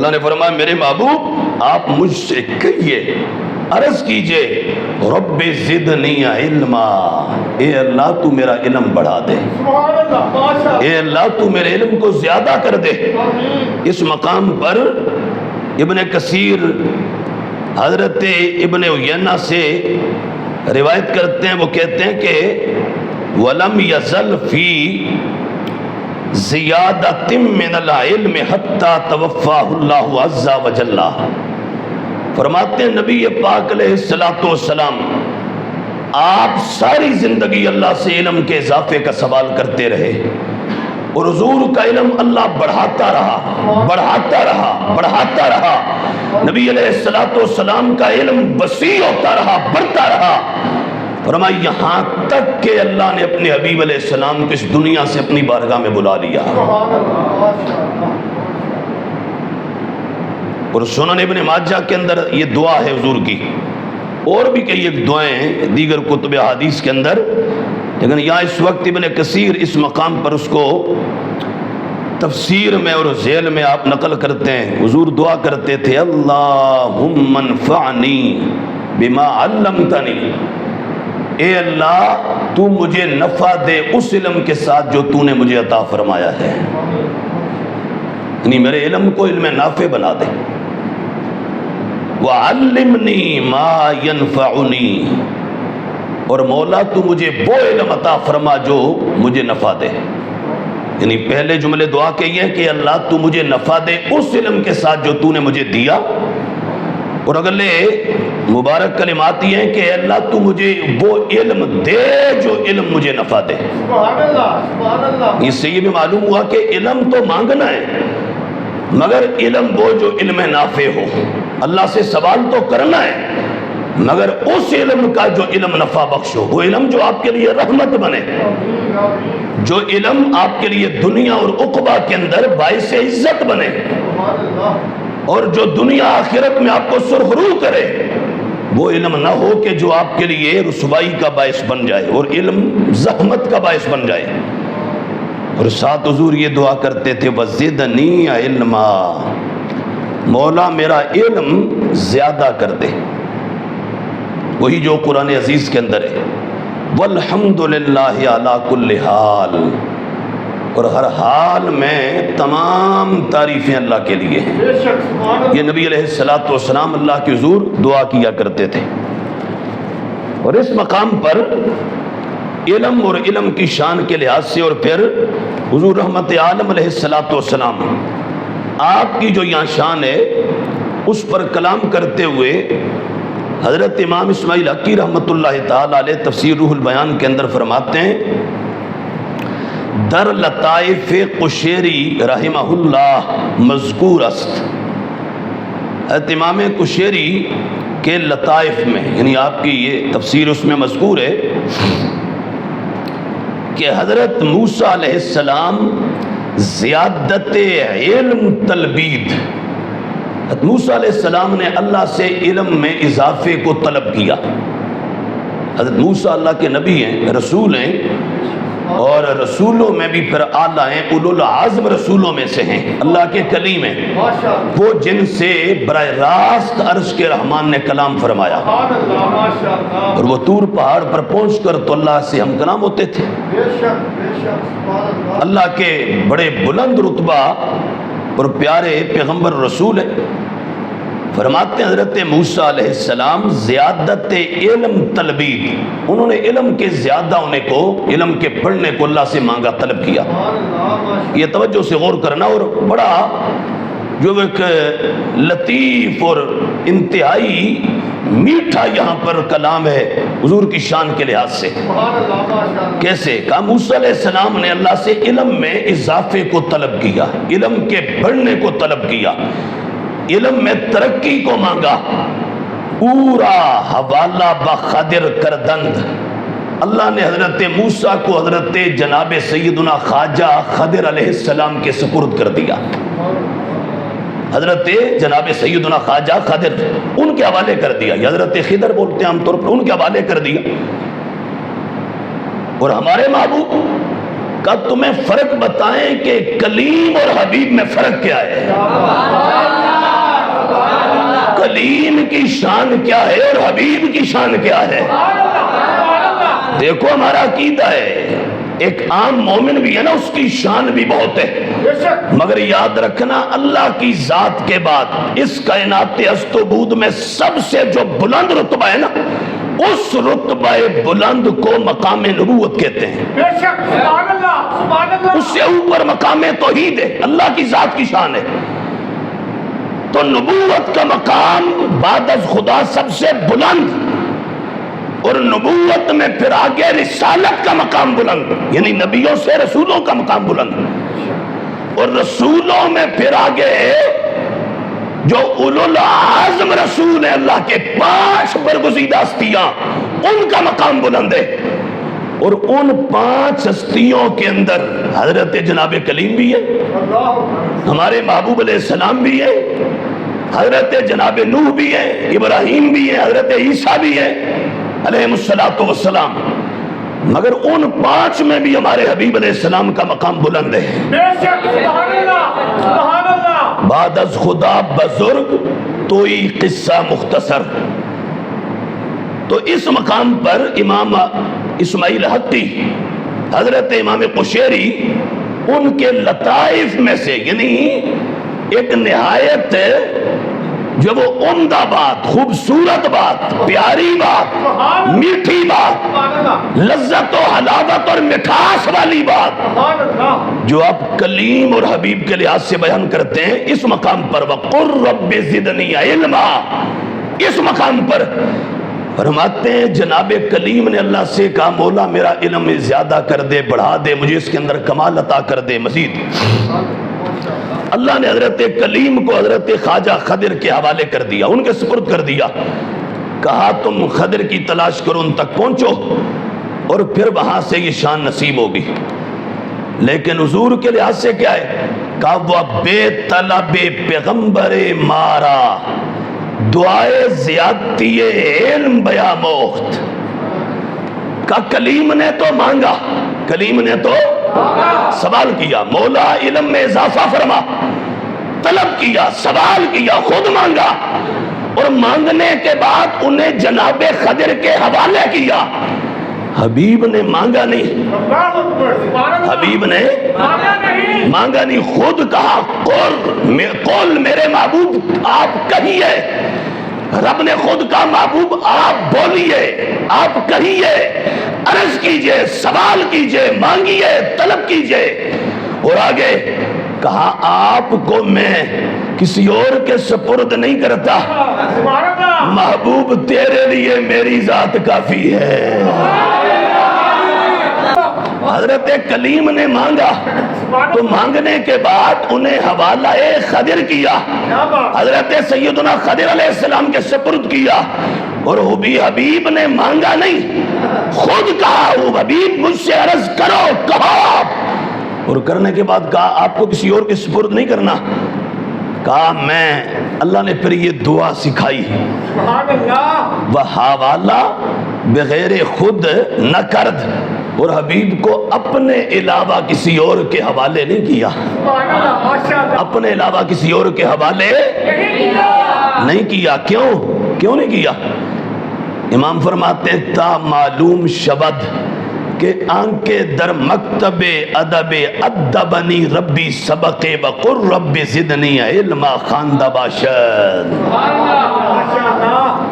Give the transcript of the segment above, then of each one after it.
اللہ نے فرمایا میرے محبوب آپ مجھ سے کہیے، عرض کیجئے رب زدنی علما، اے اللہ تو میرا علم بڑھا دے، اے اللہ تو میرے علم کو زیادہ کر دے۔ اس مقام پر ابن کثیر حضرت ابن عیینہ سے روایت کرتے ہیں، وہ کہتے ہیں کہ وَلَمْ يَزَلْ فِي زِيَادَةٍ مِّنَ الْعِلْمِ حَتَّى تَوَفَّاهُ اللَّهُ عَزَّ وَجَلَّ۔ فرماتے ہیں نبی پاک علیہ السلام آپ ساری زندگی اللہ سے علم کے اضافے کا سوال کرتے رہے، اور حضور کا علم اللہ بڑھاتا رہا بڑھاتا رہا بڑھاتا رہا۔ نبی علیہ السلام کا علم وسیع ہوتا رہا، بڑھتا رہا۔ فرمایا یہاں تک کہ اللہ نے اپنے حبیب علیہ السلام کو اس دنیا سے اپنی بارگاہ میں بلا لیا۔ اور سنن ابن ماجہ کے اندر یہ دعا ہے حضور کی، اور بھی کئی ایک دعائیں ہیں دیگر کتب حدیث کے اندر، لیکن یہاں اس وقت ابن کثیر اس مقام پر اس کو تفسیر میں اور ذیل میں آپ نقل کرتے ہیں۔ حضور دعا کرتے تھے اللہم انفعنی بما علمتنی، اے اللہ تو مجھے نفع دے اس علم کے ساتھ جو تو نے مجھے عطا فرمایا ہے، یعنی میرے علم کو علم نافع بنا دے۔ وَعَلِّمْنِي مَا يَنفَعُنِي، اور مولا تو مجھے وہ علم عطا فرما جو مجھے نفع دے۔ یعنی پہلے جملے دعا کے یہ ہیں کہ اللہ تو مجھے نفع دے اس علم کے ساتھ جو تو نے مجھے دیا، اور اگلے مبارک کلمات یہ ہیں کہ اے اللہ تو مجھے وہ علم دے جو علم مجھے نفع دے۔ اس سے یہ بھی معلوم ہوا کہ علم تو مانگنا ہے، مگر علم وہ جو علم نافع ہو۔ اللہ سے سوال تو کرنا ہے، مگر اس علم کا جو علم نفع بخش ہو، وہ علم جو آپ کے لیے رحمت بنے، جو علم آپ کے لیے دنیا اور عقبہ کے اندر باعث عزت بنے، اور جو دنیا آخرت میں آپ کو سرخرو کرے۔ وہ علم نہ ہو کہ جو آپ کے لیے رسوائی کا باعث بن جائے اور علم زحمت کا باعث بن جائے۔ اور ساتھ حضور یہ دعا کرتے تھے وَزِدْنِي عِلْمًا، مولا میرا علم زیادہ کر دے، وہی جو قرآن عزیز کے اندر ہے وَالْحَمْدُ لِلَّهِ عَلَى كُلِّ حَالٍ، اور ہر حال میں تمام تعریفیں اللہ کے لیے ہیں۔ یہ نبی علیہ السلام اللہ کے حضور دعا کیا کرتے تھے۔ اور اس مقام پر علم اور علم کی شان کے لحاظ سے، اور پھر حضور رحمت عالم علیہ السلام آپ کی جو یہاں شان ہے اس پر کلام کرتے ہوئے حضرت امام اسماعیل حقی رحمت اللہ تعالی علیہ تفسیر روح البیان کے اندر فرماتے ہیں در لطائف قشیری رحمہ اللہ مذکور است، حضرت امام قشیری کے لطائف میں، یعنی آپ کی یہ تفسیر اس میں مذکور ہے کہ حضرت موسیٰ علیہ السلام زیادت علم طلبید، حضرت موسیٰ علیہ السلام نے اللہ سے علم میں اضافے کو طلب کیا۔ حضرت موسیٰ اللہ کے نبی ہیں، رسول ہیں، اور رسولوں میں بھی پھر اعلیٰ ہیں، اولو العزم رسولوں میں سے ہیں، اللہ کے کلیم ہیں، وہ جن سے براہ راست عرش کے رحمان نے کلام فرمایا، اور وہ طور پہاڑ پر پہنچ کر تو اللہ سے ہم کلام ہوتے تھے۔ اللہ کے بڑے بلند رتبہ اور پیارے پیغمبر رسول ہیں۔ فرماتے ہیں حضرت موسیٰ علیہ السلام زیادت علم طلبید، انہوں نے علم کے زیادہ ہونے کو، علم کے پڑھنے کو اللہ سے مانگا، طلب کیا۔ یہ توجہ سے غور کرنا، اور بڑا جو ایک لطیف اور انتہائی میٹھا یہاں پر کلام ہے حضور کی شان کے لحاظ سے۔ کیسے کہا موسیٰ علیہ السلام نے اللہ سے علم میں اضافے کو طلب کیا، علم کے بڑھنے کو طلب کیا، علم میں ترقی کو مانگا۔ پورا حوالہ بخضر کردند، اللہ نے حضرت موسیٰ کو حضرت جناب سیدنا خواجہ خضر علیہ السلام کے سپرد کر دیا۔ حضرت جناب سیدنا خواجہ خضر ان کے حوالے کر دیا، یہ حضرت خضر بولتے ہیں عام طور پر، ان کے حوالے کر دیا۔ اور ہمارے محبوب کا تمہیں فرق بتائیں کہ کلیم اور حبیب میں فرق کیا ہے۔ شان کیا ہے اور حبیب کی شان کیا ہے. دیکھو ہمارا عقیدہ ہے، ایک عام مومن بھی ہے نا، اس کی شان بھی بہت ہے، مگر یاد رکھنا اللہ کی ذات کے بعد اس کائنات ہست و بود میں سب سے جو بلند رتبہ ہے نا، اس رتبہ بلند کو مقام نبوت کہتے ہیں. اس سے اوپر مقام توحید ہے، اللہ کی ذات کی شان ہے. تو نبوت کا مقام بعد از خدا سب سے بلند، اور نبوت میں پھر آگے رسالت کا مقام بلند، یعنی نبیوں سے رسولوں کا مقام بلند، اور رسولوں میں پھر آگے جو اولو العزم رسول ہیں اللہ کے 5 برگزیدہ ہستیاں، ان کا مقام بلند ہے. اور ان 5 ہستیوں کے اندر حضرت جناب کلیم بھی ہے، ہمارے محبوب علیہ السلام بھی ہے، حضرت جناب نوح بھی ہے، ابراہیم بھی ہے، حضرت عیسیٰ بھی ہے علیہم السلام. مگر ان 5 میں بھی ہمارے حبیب علیہ السلام کا مقام بلند ہے. بعد از خدا بزرگ توئی قصہ مختصر. تو اس مقام پر امام اسماعیل حقی، حضرت امام قشیری، ان کے لطائف میں سے، یعنی ایک نہایت جو وہ عمدہ بات، خوبصورت بات، پیاری بات، میٹھی بات، لذت و حلاوت اور مٹھاس والی بات جو آپ کلیم اور حبیب کے لحاظ سے بیان کرتے ہیں، اس مقام پر وَقُلْ رَبِّ زِدْنِي عِلْمًا، اس مقام پر فرماتے ہیں جناب کلیم نے اللہ سے کہا مولا میرا علم زیادہ کر دے، بڑھا دے، مجھے اس کے اندر کمال عطا کر دے مزید. اللہ نے حضرت کلیم کو حضرت خواجہ خضر کے حوالے کر دیا، ان کے سپرد کر دیا. کہا تم خضر کی تلاش کرو، ان تک پہنچو اور پھر وہاں سے یہ شان نصیب ہوگی. لیکن حضور کے لحاظ سے کیا ہے؟ کہا وہ بے طلب پیغمبر مارا دعائے زیادتی علم بیا موخت. کہا کلیم نے تو مانگا، کلیم نے تو سوال کیا، مولا علم میں اضافہ فرما، طلب کیا، سوال کیا، خود مانگا، اور مانگنے کے بعد انہیں جناب خضر کے حوالے کیا. حبیب نے مانگا نہیں، حبیب نے مانگا نہیں، خود کہا قول میرے محبوب آپ کہیے. رب نے خود کہا محبوب آپ بولیے، آپ کہیے، عرض کیجئے، سوال کیجئے، مانگیے، طلب کیجئے. اور آگے کہا آپ کو میں کسی اور کے سپرد نہیں کرتا، محبوب تیرے لیے میری ذات کافی ہے. حضرت کلیم نے مانگا تو مانگنے کے بعد انہیں حوالہ خضر کیا، حضرت سیدنا خضر علیہ السلام کے سپرد کیا. اور حبیب نے مانگا نہیں، خود کہا وہ حبیب مجھ سے عرض کرو، کہو. اور کرنے کے بعد کہا آپ کو کسی اور کے سپرد نہیں کرنا. کہا میں، اللہ نے پھر یہ دعا سکھائی، وہ حوالہ بغیر خود نہ کرد، اور حبیب کو اپنے علاوہ کسی اور کے حوالے نہیں کیا، اپنے علاوہ کسی اور کے حوالے نہیں کیا. کیوں نہیں کیا؟ امام فرماتے ہیں تا معلوم شبد کہ آنکھ در مکتب ادب ادبنی ربی سبق وقر رب زدنی علما خواندہ باشد،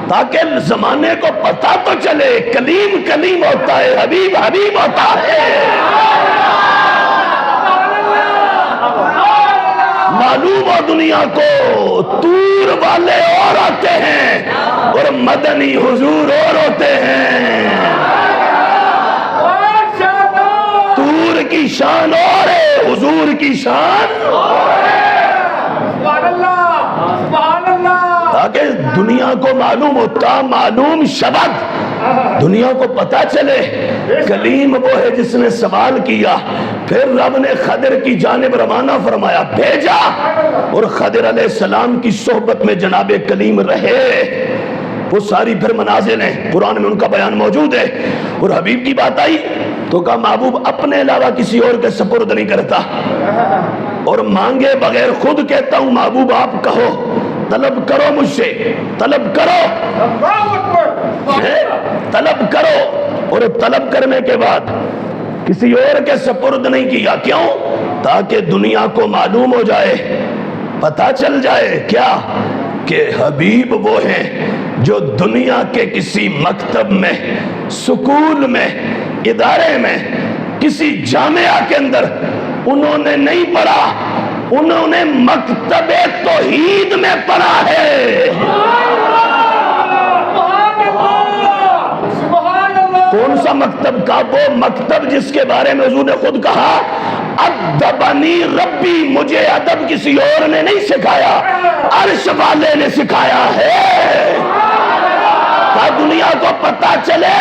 تاکہ زمانے کو پتہ تو چلے کلیم کلیم ہوتا ہے، حبیب حبیب ہوتا ہے. معلوم ہو دنیا کو طور والے اور ہوتے ہیں اور مدنی حضور اور ہوتے ہیں. طور کی شان اور ہے، حضور کی شان اور ہے. تاکہ دنیا کو معلوم ہوتا، معلوم شبد، دنیا کو پتا چلے کلیم وہ ہے جس نے سوال کیا. پھر رب نے خضر کی جانب روانہ فرمایا، بھیجا، اور خضر علیہ السلام کی صحبت میں جناب کلیم رہے. وہ ساری پھر منازل ہیں، قرآن میں ان کا بیان موجود ہے. اور حبیب کی بات آئی تو کہا محبوب اپنے علاوہ کسی اور کے سپرد نہیں کرتا، اور مانگے بغیر خود کہتا ہوں محبوب آپ کہو. طلب کرو مجھ سے، طلب کرو، طلب کرو، اور طلب کرنے کے بعد کسی اور کے سپرد نہیں کیا. کیوں؟ تاکہ دنیا کو معلوم ہو جائے، پتہ چل جائے کیا کہ حبیب وہ ہیں جو دنیا کے کسی مکتب میں، سکول میں، ادارے میں، کسی جامعہ کے اندر انہوں نے نہیں پڑھا، انہوں نے مکتب توحید میں پڑھا ہے. کون سا مکتب کا؟ وہ مکتب جس کے بارے میں حضور نے خود کہا ادبنی ربی، مجھے ادب کسی اور نے نہیں سکھایا، عرش والے نے سکھایا ہے. دنیا کو پتہ چلے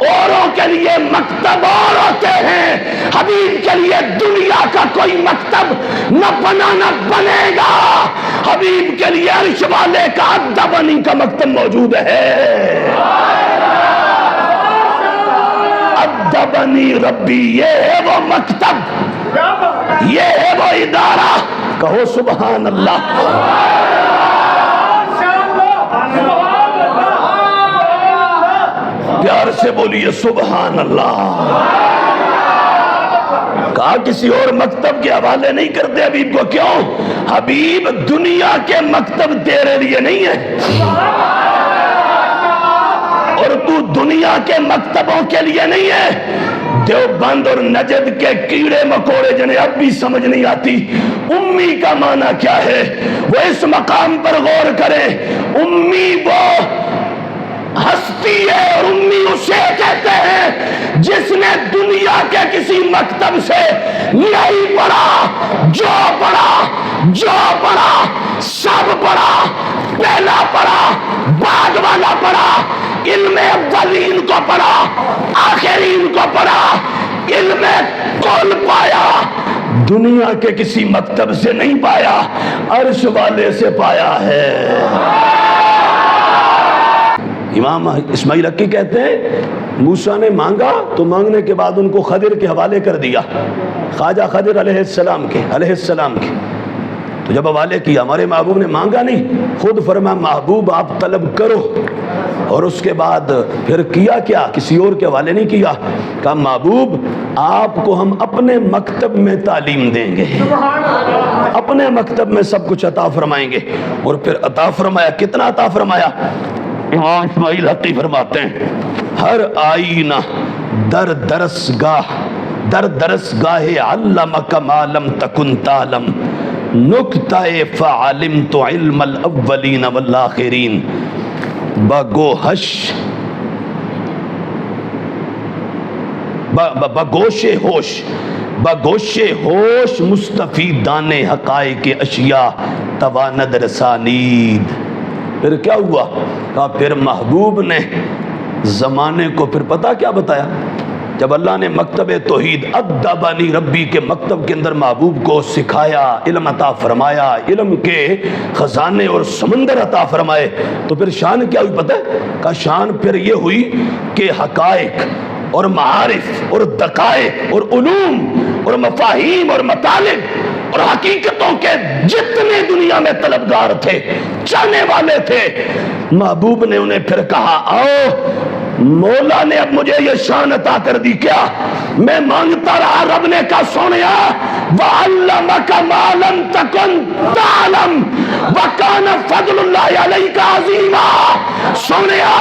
اوروں کے لیے مکتب اور ہوتے ہیں، حبیب کے لیے دنیا کا کوئی مکتب نہ بنا نہ بنے گا. حبیب کے لیے عرش والے کا ادبنی کا مکتب موجود ہے. ادبنی ربی، یہ ہے وہ مکتب، یہ ہے وہ ادارہ. کہو سبحان اللہ. پیار سے بولیے سبحان اللہ. کہا کسی اور مکتب کے حوالے نہیں کرتے حبیب کو. کیوں؟ حبیب دنیا کے مکتب تیرے لیے نہیں ہے، اور تو دنیا کے مکتبوں کے لیے نہیں ہے. دیوبند اور نجد کے کیڑے مکوڑے جنہیں اب بھی سمجھ نہیں آتی امی کا معنی کیا ہے، وہ اس مقام پر غور کریں. امی وہ ہستی ہے، اور امی اسے کہتے ہیں جس نے دنیا کے کسی مکتب سے نہیں پڑھا. جو پڑھا سب پڑھا، پہلا پڑھا، بعد والا پڑھا، علم اولین کو پڑھا، آخرین کو پڑھا، علم کل پایا. دنیا کے کسی مکتب سے نہیں پایا، عرش والے سے پایا ہے. امام اسماعیل حقی کہتے ہیں موسیٰ نے مانگا تو مانگنے کے بعد ان کو خضر کے حوالے کر دیا، خواجہ خضر علیہ السلام کے. تو جب حوالے کیا، ہمارے محبوب نے مانگا نہیں، خود فرما محبوب آپ طلب کرو. اور اس کے بعد پھر کیا کیا؟ کسی اور کے حوالے نہیں کیا. کہا محبوب آپ کو ہم اپنے مکتب میں تعلیم دیں گے، اپنے مکتب میں سب کچھ عطا فرمائیں گے. اور پھر عطا فرمایا. کتنا عطا فرمایا؟ امام اسماعیل حقی فرماتے ہیں ہر آئینہ در درس گاہ علمک ما لم تکن تعلم، نکتہ فعلمت علم الاولین والآخرین. بگوش ہوش مستفیدان حقائق اشیاء تواند رسانید. پھر کیا ہوا؟ کہا پھر محبوب نے زمانے کو پھر پتہ کیا بتایا؟ جب اللہ نے مکتب توحید ادبنی ربی کے مکتب کے اندر محبوب کو سکھایا، علم عطا فرمایا، علم کے خزانے اور سمندر عطا فرمائے، تو پھر شان کیا ہوئی پتہ ہے؟ کہ شان پھر یہ ہوئی کہ حقائق اور معارف اور دقائق اور علوم اور مفاہیم اور مطالب اور حقیقتوں کے جتنے دنیا میں طلبگار تھے، چاہنے والے تھے، محبوب نے انہیں پھر کہا آؤ، مولا نے اب مجھے یہ شان عطا کر دی. کیا؟ میں مانگتا رہا، رب نے کہا سونیا وَعَلَّمَكَ مَا لَمْ تَكُنْ تَعْلَمْ وَكَانَ فَضْلُ اللَّهِ عَلَيْكَ عَظِيمًا. سونیا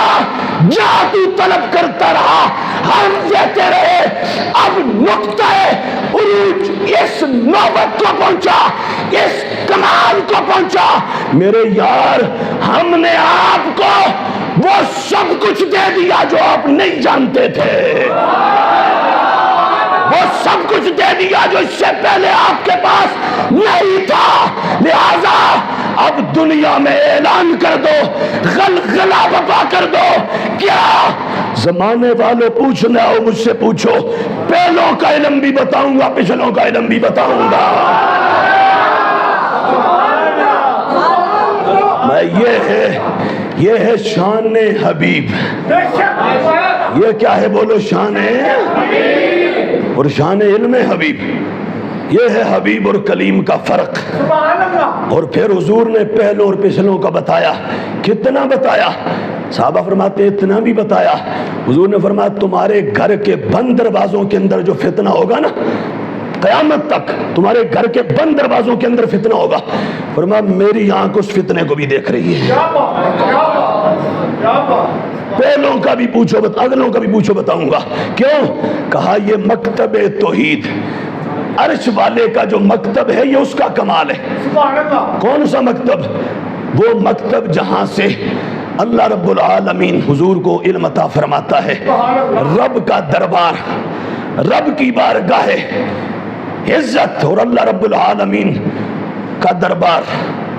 جا تو طلب کرتا رہا، ہم دیتے رہے. اب نقطہ عروج اس نوبت کو پہنچا، اس کمال کو پہنچا میرے یار، ہم نے آپ کو وہ سب کچھ دے دیا جو آپ نہیں جانتے تھے، وہ سب کچھ دے دیا جو اس سے پہلے آپ کے پاس نہیں تھا. لہذا اب دنیا میں اعلان کر دو، غلغلہ بپا کر دو. کیا؟ زمانے والوں پوچھنا ہو مجھ سے پوچھو، پہلوں کا علم بھی بتاؤں گا، پچھلوں کا علم بھی بتاؤں گا. میں یہ ہے شان حبیب. یہ کیا ہے؟ بولو شان حبیب اور شان علم حبیب. یہ ہے حبیب اور کلیم کا فرق۔ اور پھر حضور نے پہلوں اور پچھلوں کا بتایا، کتنا بتایا؟ صحابہ فرماتے ہیں اتنا بھی بتایا، حضور نے فرمایا تمہارے گھر کے بند دروازوں کے اندر جو فتنہ ہوگا نا، قیامت تک تمہارے گھر کے بند دروازوں کے اندر فتنہ ہوگا، فرمایا میری آنکھ اس فتنے کو بھی دیکھ رہی ہے۔ پہلوں کا بھی پوچھو، اگلوں کا بھی پوچھو، بتاؤں گا کیوں؟ کہا یہ مکتب توحید، عرش والے کا جو مکتب ہے یہ اس کا کمال ہے۔ کون سا مکتب؟ وہ مکتب جہاں سے اللہ رب العالمین حضور کو علم عطا فرماتا ہے، رب کا دربار، رب کی بارگاہ عزت اور اللہ رب العالمین کا دربار،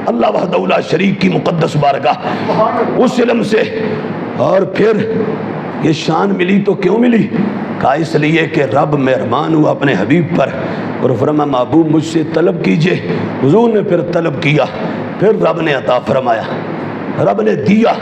اللہ وحدہ لا شریک کی مقدس بارگاہ، اس علم سے۔ اور پھر یہ شان ملی تو کیوں ملی؟ کہا اس لیے کہ رب مہربان ہوا اپنے حبیب پر اور فرمایا محبوب مجھ سے طلب کیجئے۔ حضور نے پھر طلب کیا، پھر رب نے عطا فرمایا، رب نے دیا۔